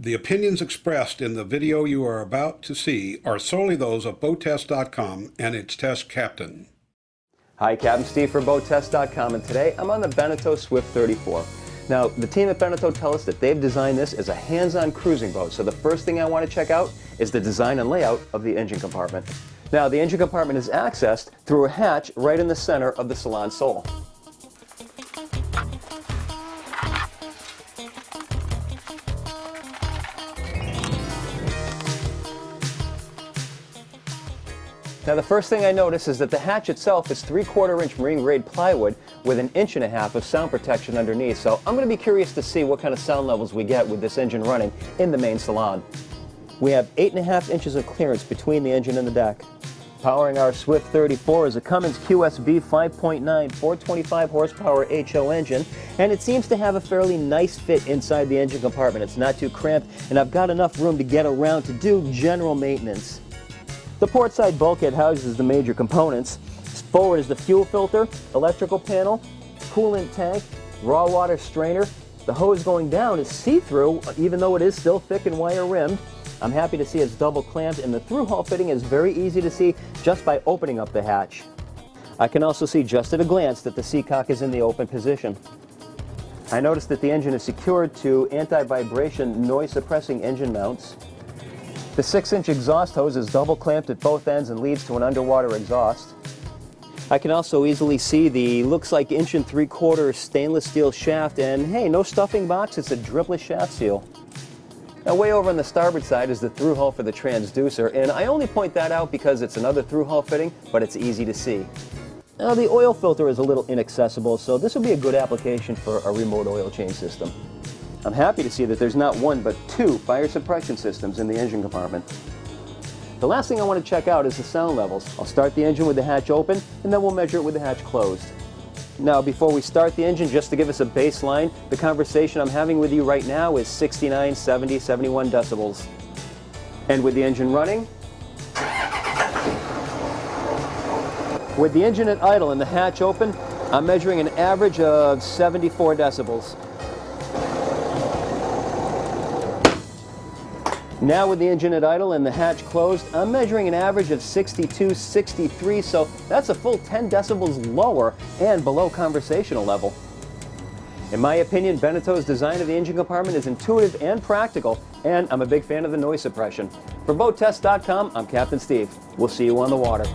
The opinions expressed in the video you are about to see are solely those of BoatTest.com and its test captain. Hi, Captain Steve for BoatTest.com, and today I'm on the Beneteau Swift 34. Now, the team at Beneteau tell us that they've designed this as a hands-on cruising boat, so the first thing I want to check out is the design and layout of the engine compartment. Now, the engine compartment is accessed through a hatch right in the center of the salon sole. Now, the first thing I notice is that the hatch itself is 3/4-inch marine grade plywood with 1.5 inches of sound protection underneath, so I'm going to be curious to see what kind of sound levels we get with this engine running in the main salon. We have 8.5 inches of clearance between the engine and the deck. Powering our Swift 34 is a Cummins QSB 5.9 425 horsepower HO engine, and it seems to have a fairly nice fit inside the engine compartment. It's not too cramped, and I've got enough room to get around to do general maintenance. The port side bulkhead houses the major components. Forward is the fuel filter, electrical panel, coolant tank, raw water strainer. The hose going down is see-through, even though it is still thick and wire rimmed. I'm happy to see it's double clamped, and the through-hull fitting is very easy to see just by opening up the hatch. I can also see just at a glance that the seacock is in the open position. I noticed that the engine is secured to anti-vibration noise-suppressing engine mounts. The 6-inch exhaust hose is double clamped at both ends and leads to an underwater exhaust. I can also easily see the looks like 1 3/4 stainless steel shaft, and hey, no stuffing box, it's a dripless shaft seal. Now, way over on the starboard side is the through hull for the transducer, and I only point that out because it's another through hull fitting, but it's easy to see. Now, the oil filter is a little inaccessible, so this will be a good application for a remote oil change system. I'm happy to see that there's not one but 2 fire suppression systems in the engine compartment. The last thing I want to check out is the sound levels. I'll start the engine with the hatch open, and then we'll measure it with the hatch closed. Now, before we start the engine, just to give us a baseline, the conversation I'm having with you right now is 69, 70, 71 decibels. And with the engine running, with the engine at idle and the hatch open, I'm measuring an average of 74 decibels. Now with the engine at idle and the hatch closed, I'm measuring an average of 62, 63, so that's a full 10 decibels lower and below conversational level. In my opinion, Beneteau's design of the engine compartment is intuitive and practical, and I'm a big fan of the noise suppression. For BoatTest.com, I'm Captain Steve. We'll see you on the water.